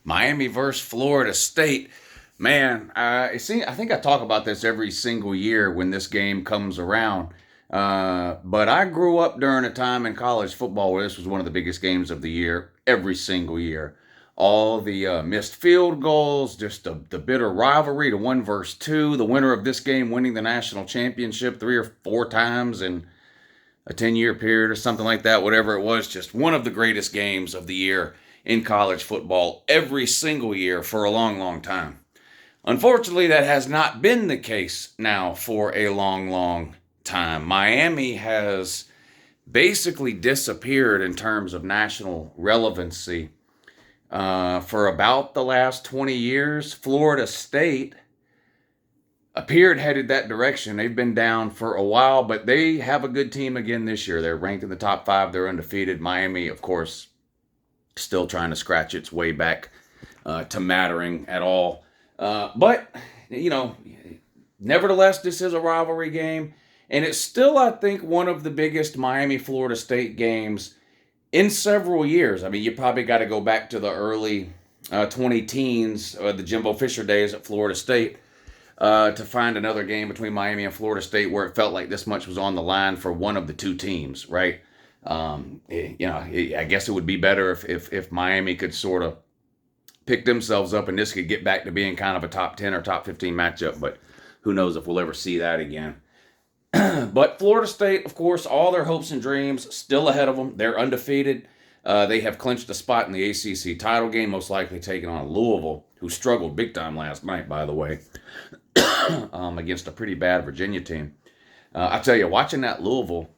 Miami versus Florida State. Man, I think I talk about this every single year when this game comes around. But I grew up during a time in college football where this was one of the biggest games of the year, every single year. All the missed field goals, just the bitter rivalry, the one versus two, the winner of this game winning the national championship 3 or 4 times in a 10-year period or something like that, whatever it was, just one of the greatest games of the year in college football every single year for a long, long time. Unfortunately, that has not been the case now for a long, long time. Miami has basically disappeared in terms of national relevancy for about the last 20 years. Florida State appeared headed that direction. They've been down for a while, but they have a good team again this year. They're ranked in the top 5. They're undefeated. Miami, of course, still trying to scratch its way back to mattering at all. But, nevertheless, this is a rivalry game. And it's still, I think, one of the biggest Miami-Florida State games in several years. I mean, you probably got to go back to the early 20-teens, the Jimbo Fisher days at Florida State, to find another game between Miami and Florida State where it felt like this much was on the line for one of the two teams, right? I guess it would be better if Miami could sort of pick themselves up and this could get back to being kind of a top 10 or top 15 matchup, but who knows if we'll ever see that again. But Florida State, of course, all their hopes and dreams still ahead of them. They're undefeated. They have clinched a spot in the ACC title game, most likely taking on Louisville, who struggled big time last night, by the way, against a pretty bad Virginia team. I tell you, watching that Louisville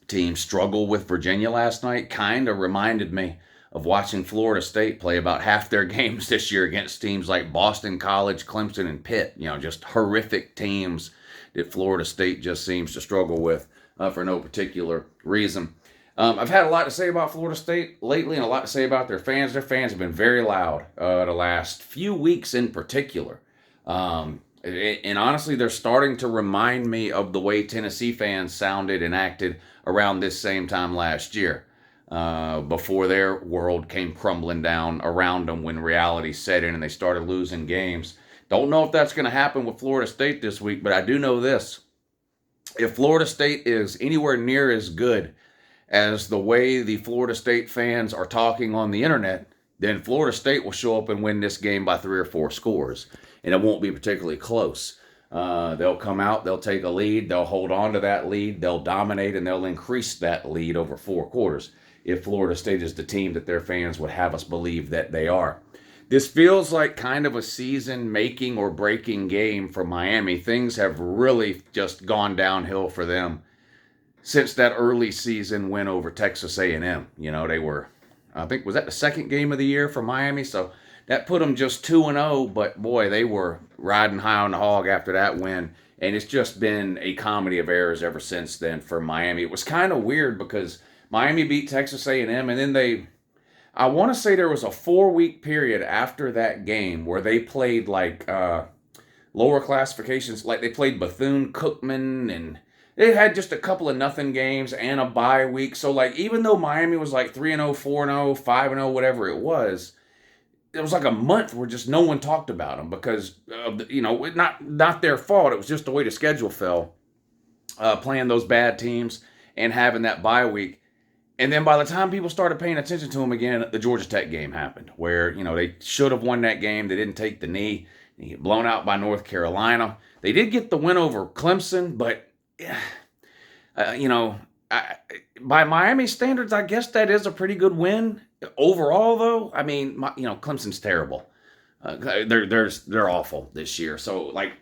team struggle with Virginia last night kind of reminded me of watching Florida State play about half their games this year against teams like Boston College, Clemson, and Pitt. Just horrific teams that Florida State just seems to struggle with for no particular reason. I've had a lot to say about Florida State lately and a lot to say about their fans. Their fans have been very loud the last few weeks in particular. And honestly, they're starting to remind me of the way Tennessee fans sounded and acted around this same time last year, before their world came crumbling down around them when reality set in and they started losing games. Don't know if that's going to happen with Florida State this week, but I do know this. If Florida State is anywhere near as good as the way the Florida State fans are talking on the internet, then Florida State will show up and win this game by 3 or 4 scores. And it won't be particularly close. They'll come out, they'll take a lead, they'll hold on to that lead, they'll dominate, and they'll increase that lead over 4 quarters if Florida State is the team that their fans would have us believe that they are. This feels like kind of a season-making or breaking game for Miami. Things have really just gone downhill for them since that early season win over Texas A&M. They were, I think, was that the second game of the year for Miami? So that put them just 2-0, but boy, they were riding high on the hog after that win. And it's just been a comedy of errors ever since then for Miami. It was kind of weird because Miami beat Texas A&M, and then I want to say there was a 4-week period after that game where they played like lower classifications, like they played Bethune-Cookman, and they had just a couple of nothing games and a bye week. So like even though Miami was like 3-0, 4-0, 5-0, whatever it was like a month where just no one talked about them because not their fault. It was just the way the schedule fell, playing those bad teams and having that bye week. And then by the time people started paying attention to them again, the Georgia Tech game happened where, they should have won that game. They didn't take the knee. They get blown out by North Carolina. They did get the win over Clemson, but, by Miami standards, I guess that is a pretty good win. Overall, though, I mean, Clemson's terrible. They're awful this year. So, like,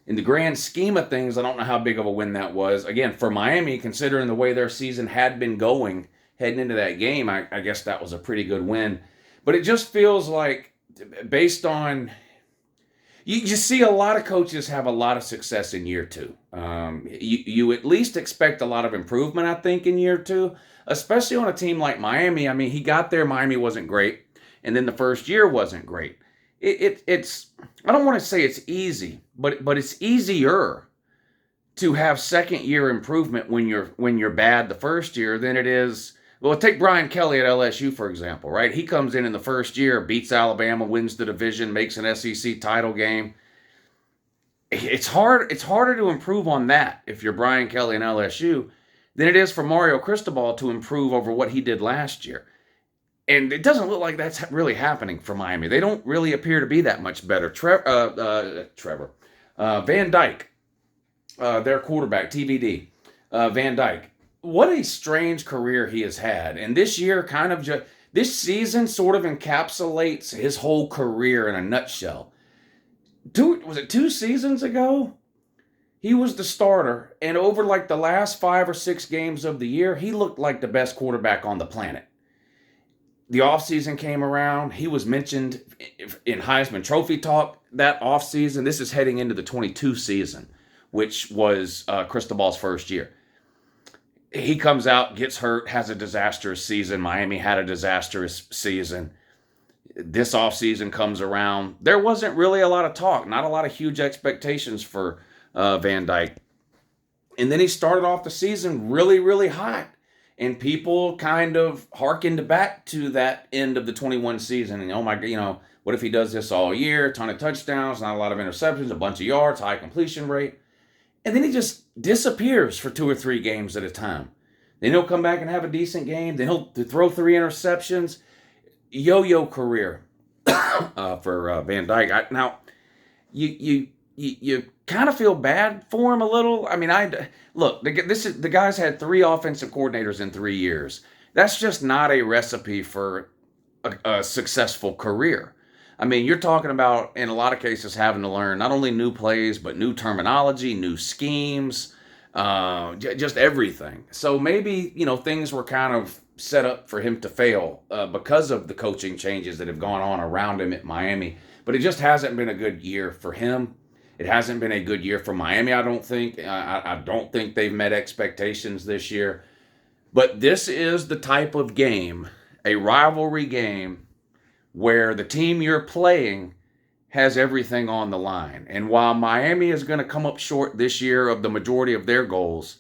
in the grand scheme of things, I don't know how big of a win that was. Again, for Miami, considering the way their season had been going heading into that game, I guess that was a pretty good win. But it just feels like, based on... You see a lot of coaches have a lot of success in year 2. You at least expect a lot of improvement, I think, in year 2, especially on a team like Miami. I mean, he got there, Miami wasn't great, and then the first year wasn't great. It's I don't want to say it's easy, but it's easier to have second year improvement when you're bad the first year than it is Well, take Brian Kelly at LSU, for example, right? He comes in the first year, beats Alabama, wins the division, makes an SEC title game. It's hard. It's harder to improve on that if you're Brian Kelly and LSU than it is for Mario Cristobal to improve over what he did last year. And it doesn't look like that's really happening for Miami. They don't really appear to be that much better. Trevor, Van Dyke, their quarterback, TBD, Van Dyke. What a strange career he has had, and this year this season sort of encapsulates his whole career in a nutshell. Was it 2 seasons ago? He was the starter, and over like the last 5 or 6 games of the year, he looked like the best quarterback on the planet. The offseason came around. He was mentioned in Heisman Trophy talk that offseason. This is heading into the 22 season, which was Cristobal's first year. He comes out, gets hurt, has a disastrous season. Miami had a disastrous season. This offseason comes around. There wasn't really a lot of talk, not a lot of huge expectations for Van Dyke. And then he started off the season really, really hot. And people kind of hearkened back to that end of the 21 season. And oh my, what if he does this all year? A ton of touchdowns, not a lot of interceptions, a bunch of yards, high completion rate. And then he just disappears for 2 or 3 games at a time. Then he'll come back and have a decent game. Then he'll throw 3 interceptions. Yo-yo career for Van Dyke. Now, you kind of feel bad for him a little. I mean, the guy's had 3 offensive coordinators in 3 years. That's just not a recipe for a successful career. I mean, you're talking about, in a lot of cases, having to learn not only new plays, but new terminology, new schemes, just everything. So maybe, things were kind of set up for him to fail because of the coaching changes that have gone on around him at Miami. But it just hasn't been a good year for him. It hasn't been a good year for Miami, I don't think. I don't think they've met expectations this year. But this is the type of game, a rivalry game, where the team you're playing has everything on the line. And while Miami is going to come up short this year of the majority of their goals,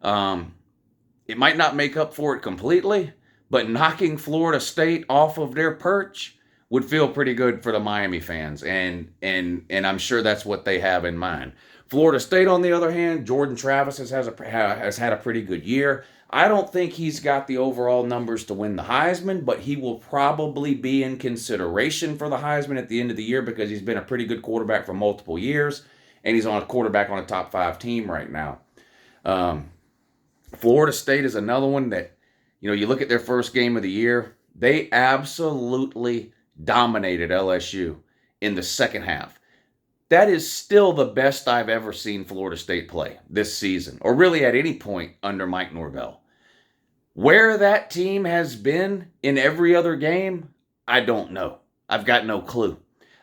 it might not make up for it completely, but knocking Florida State off of their perch would feel pretty good for the Miami fans. And I'm sure that's what they have in mind. Florida State, on the other hand, Jordan Travis has had a pretty good year. I don't think he's got the overall numbers to win the Heisman, but he will probably be in consideration for the Heisman at the end of the year because he's been a pretty good quarterback for multiple years, and he's on a quarterback on a top 5 team right now. Florida State is another one that, you look at their first game of the year, they absolutely dominated LSU in the second half. That is still the best I've ever seen Florida State play this season, or really at any point under Mike Norvell. Where that team has been in every other game, I don't know. I've got no clue.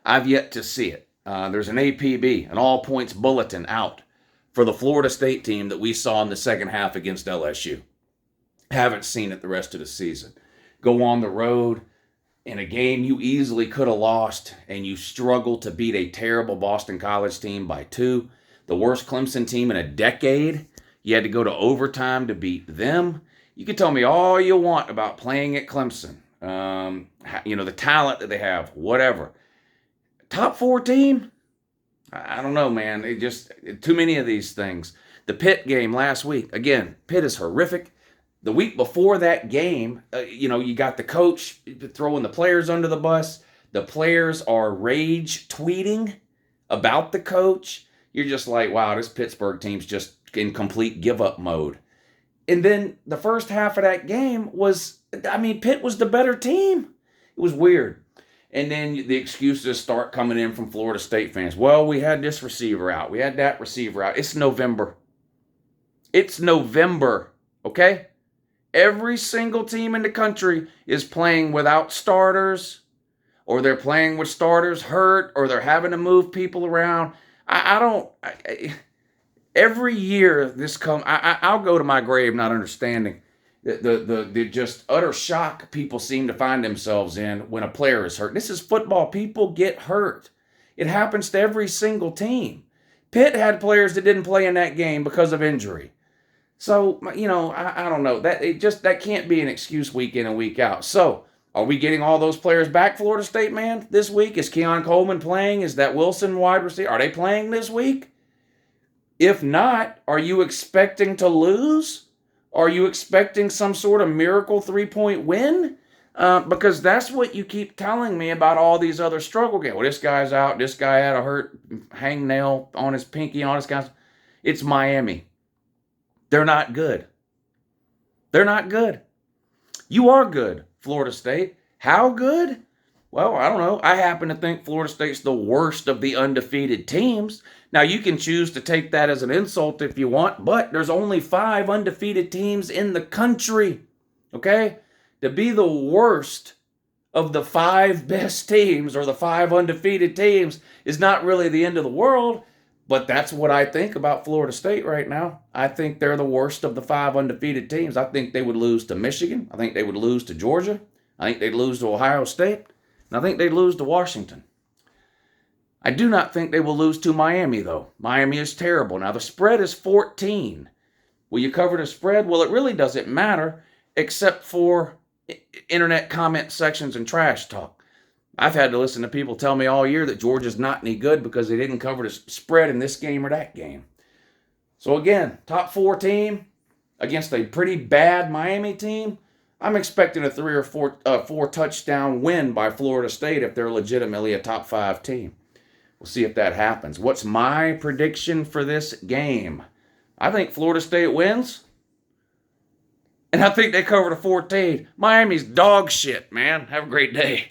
I've yet to see it. There's an APB, an all-points bulletin out for the Florida State team that we saw in the second half against LSU. Haven't seen it the rest of the season. Go on the road in a game you easily could have lost, and you struggle to beat a terrible Boston College team by 2. The worst Clemson team in a decade. You had to go to overtime to beat them. You can tell me all you want about playing at Clemson. The talent that they have, whatever. Top 4 team? I don't know, man. It just, too many of these things. The Pitt game last week, again, Pitt is horrific. The week before that game, you got the coach throwing the players under the bus. The players are rage tweeting about the coach. You're just like, wow, this Pittsburgh team's just in complete give-up mode. And then the first half of that game Pitt was the better team. It was weird. And then the excuses start coming in from Florida State fans. Well, we had this receiver out. We had that receiver out. It's November. It's November, okay? Every single team in the country is playing without starters, or they're playing with starters hurt, or they're having to move people around. Every year I'll go to my grave not understanding the just utter shock people seem to find themselves in when a player is hurt. This is football. People get hurt. It happens to every single team. Pitt had players that didn't play in that game because of injury. So, I don't know. That can't be an excuse week in and week out. So, are we getting all those players back, Florida State, man, this week? Is Keon Coleman playing? Is that Wilson wide receiver? Are they playing this week? If not, are you expecting to lose? Are you expecting some sort of miracle 3-point win? Because that's what you keep telling me about all these other struggle games. Well, this guy's out. This guy had a hurt hangnail on his pinky. All this guys. It's Miami. They're not good. They're not good. You are good, Florida State. How good? Well, I don't know. I happen to think Florida State's the worst of the undefeated teams. Now, you can choose to take that as an insult if you want, but there's only 5 undefeated teams in the country. Okay? To be the worst of the 5 best teams or the 5 undefeated teams is not really the end of the world, but that's what I think about Florida State right now. I think they're the worst of the 5 undefeated teams. I think they would lose to Michigan. I think they would lose to Georgia. I think they'd lose to Ohio State. And I think they'd lose to Washington. I do not think they will lose to Miami, though. Miami is terrible. Now, the spread is 14. Will you cover the spread? Well, it really doesn't matter, except for internet comment sections and trash talk. I've had to listen to people tell me all year that Georgia's not any good because they didn't cover the spread in this game or that game. So again, top 4 team against a pretty bad Miami team. I'm expecting a 3 or 4 touchdown win by Florida State if they're legitimately a top 5 team. We'll see if that happens. What's my prediction for this game? I think Florida State wins. And I think they cover the 14. Miami's dog shit, man. Have a great day.